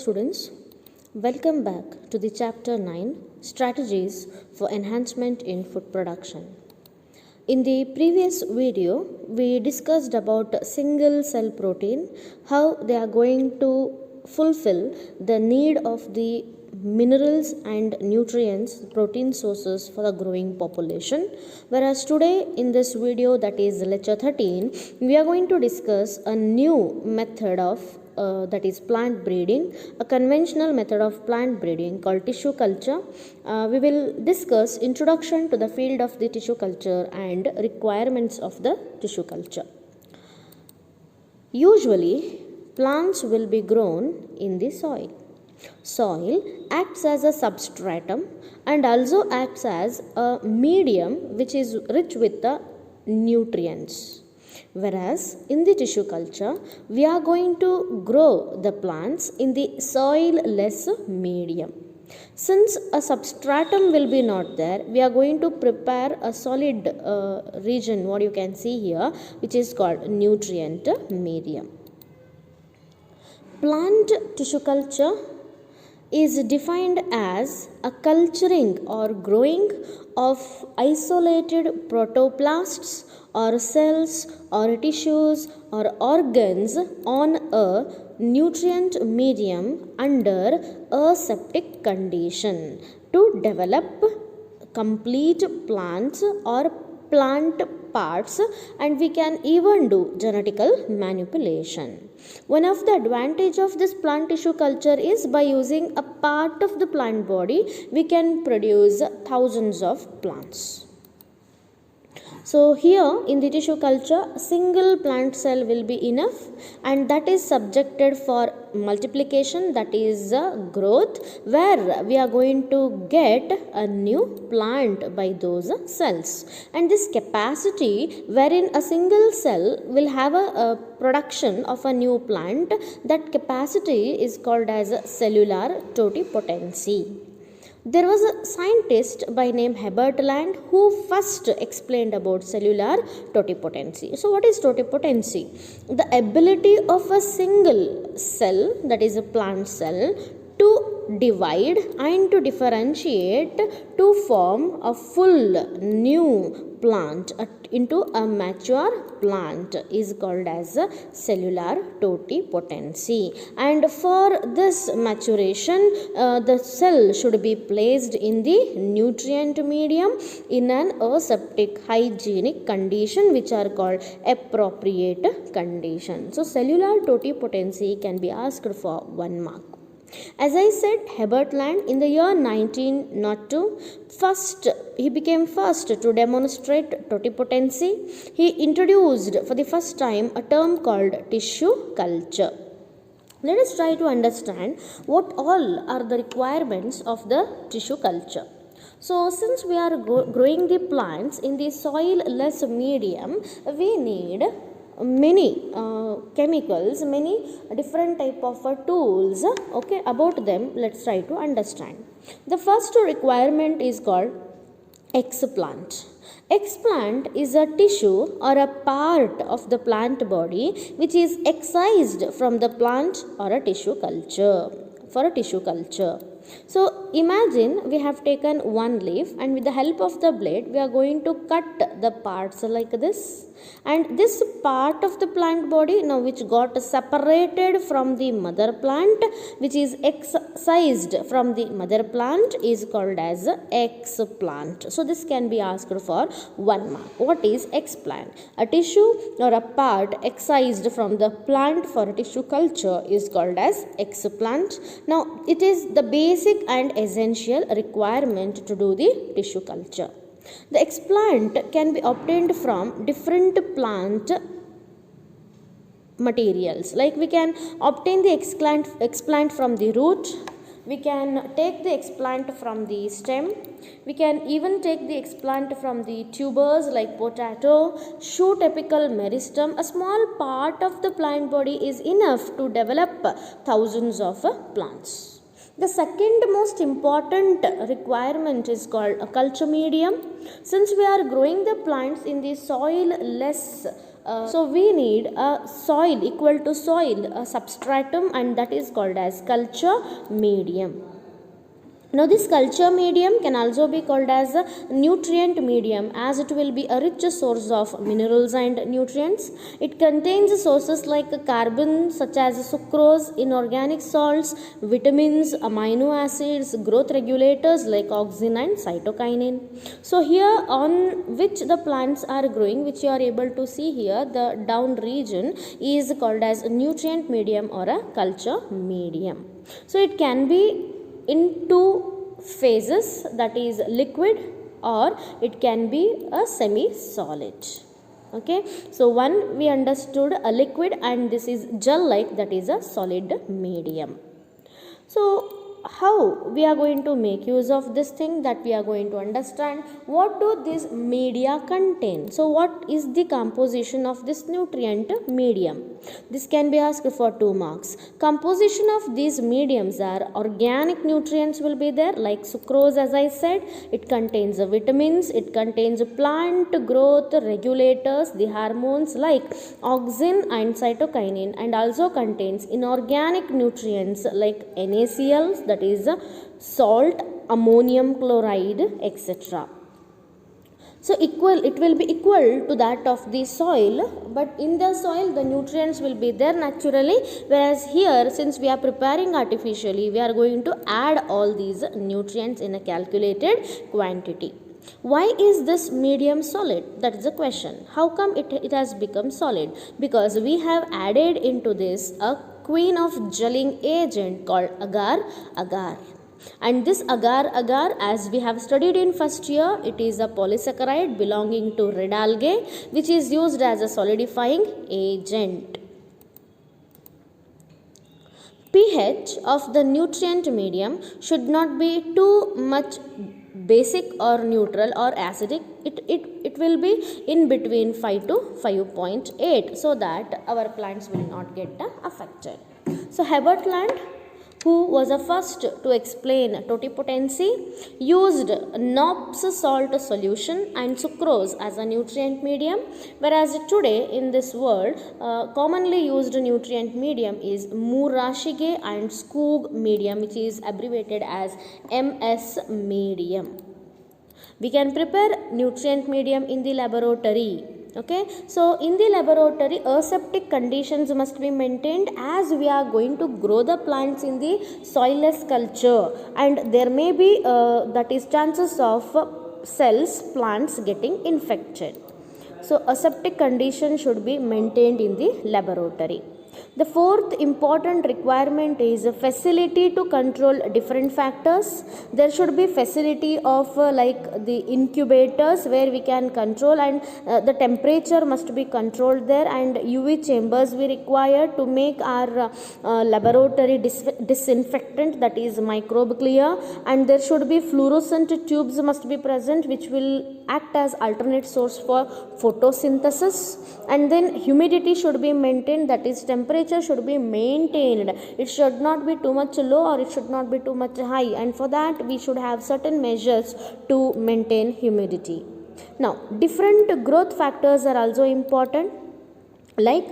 students, welcome back to the chapter 9 Strategies for Enhancement in Food Production. In the previous video, we discussed about single cell protein, how they are going to fulfill the need of the minerals and nutrients, protein sources for the growing population. Whereas today in this video, that is lecture 13, we are going to discuss a new method of that is plant breeding, a conventional method of plant breeding called tissue culture. We will discuss introduction to the field of the tissue culture and requirements of the tissue culture. Usually, plants will be grown in the soil. Soil acts as a substratum and also acts as a medium which is rich with the nutrients. Whereas in the tissue culture, we are going to grow the plants in the soil-less medium. Since a substratum will be not there, we are going to prepare a solid region, what you can see here, which is called nutrient medium. Plant tissue culture is defined as a culturing or growing of isolated protoplasts or cells or tissues or organs on a nutrient medium under aseptic condition to develop complete plants or plant parts, and we can even do genetical manipulation. One of the advantage of this plant tissue culture is by using a part of the plant body, we can produce thousands of plants. So here in the tissue culture, a single plant cell will be enough, and that is subjected for multiplication, that is growth, where we are going to get a new plant by those cells. And this capacity wherein a single cell will have a production of a new plant, that capacity is called as cellular totipotency. There was a scientist by name Herbert Land who first explained about cellular totipotency. So what is totipotency? The ability of a single cell, that is a plant cell, to divide and to differentiate to form a full new plant into a mature plant is called as cellular totipotency. And for this maturation, the cell should be placed in the nutrient medium in an aseptic hygienic condition, which are called appropriate conditions. So cellular totipotency can be asked for 1 mark. As I said, Herbert Land in the year 1902, he became first to demonstrate totipotency. He introduced for the first time a term called tissue culture. Let us try to understand what all are the requirements of the tissue culture. So since we are growing the plants in the soil-less medium, we need many chemicals, many different type of tools. Okay, about them let's try to understand. The first requirement is called explant. Explant is a tissue or a part of the plant body which is excised from the plant or a tissue culture, for a tissue culture. So imagine we have taken one leaf, and with the help of the blade we are going to cut the parts like this, and this part of the plant body now which got separated from the mother plant, which is excised from the mother plant, is called as explant. So this can be asked for 1 mark. What is explant? A tissue or a part excised from the plant for tissue culture is called as explant. Now it is the basic and essential requirement to do the tissue culture. The explant can be obtained from different plant materials. Like we can obtain the explant from the root, we can take the explant from the stem, we can even take the explant from the tubers like potato, shoot apical meristem. A small part of the plant body is enough to develop thousands of plants. The second most important requirement is called a culture medium. Since we are growing the plants in the soil-less So we need a soil equal to soil, a substratum, and that is called as culture medium. Now this culture medium can also be called as a nutrient medium, as it will be a rich source of minerals and nutrients. It contains sources like carbon such as sucrose, inorganic salts, vitamins, amino acids, growth regulators like auxin and cytokinin. So here on which the plants are growing, which you are able to see here, the down region is called as a nutrient medium or a culture medium. So it can be in two phases, that is liquid or it can be a semi solid. Okay, so one we understood a liquid, and this is gel like, that is a solid medium. So how we are going to make use of this thing, that we are going to understand what do this media contain. So what is the composition of this nutrient medium? This can be asked for 2 marks. Composition of these mediums are organic nutrients will be there, like sucrose, as I said. It contains vitamins, it contains plant growth regulators, the hormones like auxin and cytokinin, and also contains inorganic nutrients like NaCl, that is salt, ammonium chloride, etc. So it will be equal to that of the soil, but in the soil the nutrients will be there naturally, whereas here, since we are preparing artificially, we are going to add all these nutrients in a calculated quantity. Why is this medium solid? That is the question. How come it has become solid? Because we have added into this a queen of gelling agent called agar. And this agar, as we have studied in first year, it is a polysaccharide belonging to red algae, which is used as a solidifying agent. pH of the nutrient medium should not be too much basic or neutral or acidic. It will be in between 5 to 5.8, so that our plants will not get affected. So Herbert Land, who was the first to explain totipotency, used Knopp's salt solution and sucrose as a nutrient medium, whereas today in this world commonly used nutrient medium is Murashige and Skoog medium, which is abbreviated as MS medium. We can prepare nutrient medium in the laboratory. Okay, so in the laboratory aseptic conditions must be maintained, as we are going to grow the plants in the soilless culture, and there may be that is chances of plants getting infected. So aseptic condition should be maintained in the laboratory. The fourth important requirement is a facility to control different factors. There should be facility of like the incubators where we can control, and the temperature must be controlled there, and UV chambers we require to make our laboratory disinfectant, that is microbe clear, and there should be fluorescent tubes must be present, which will act as alternate source for photosynthesis. And then humidity should be maintained, that is temperature should be maintained. It should not be too much low or it should not be too much high, and for that we should have certain measures to maintain humidity. Now different growth factors are also important, like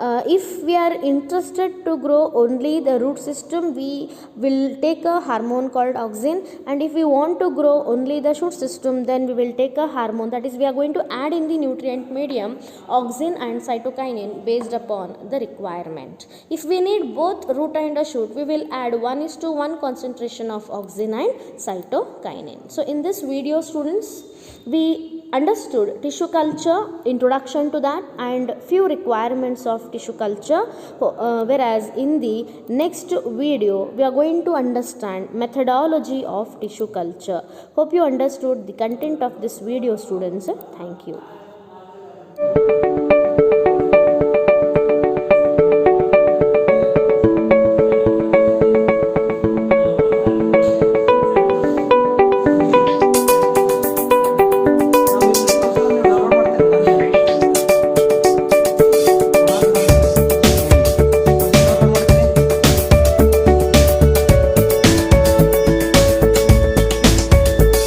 if we are interested to grow only the root system, we will take a hormone called auxin, and if we want to grow only the shoot system, then we will take a hormone, that is we are going to add in the nutrient medium auxin and cytokinin based upon the requirement. If we need both root and a shoot, we will add 1:1 concentration of auxin and cytokinin. So in this video, students, we understood tissue culture, introduction to that, and few requirements of tissue culture, whereas in the next video we are going to understand methodology of tissue culture. Hope you understood the content of this video, students. Thank you.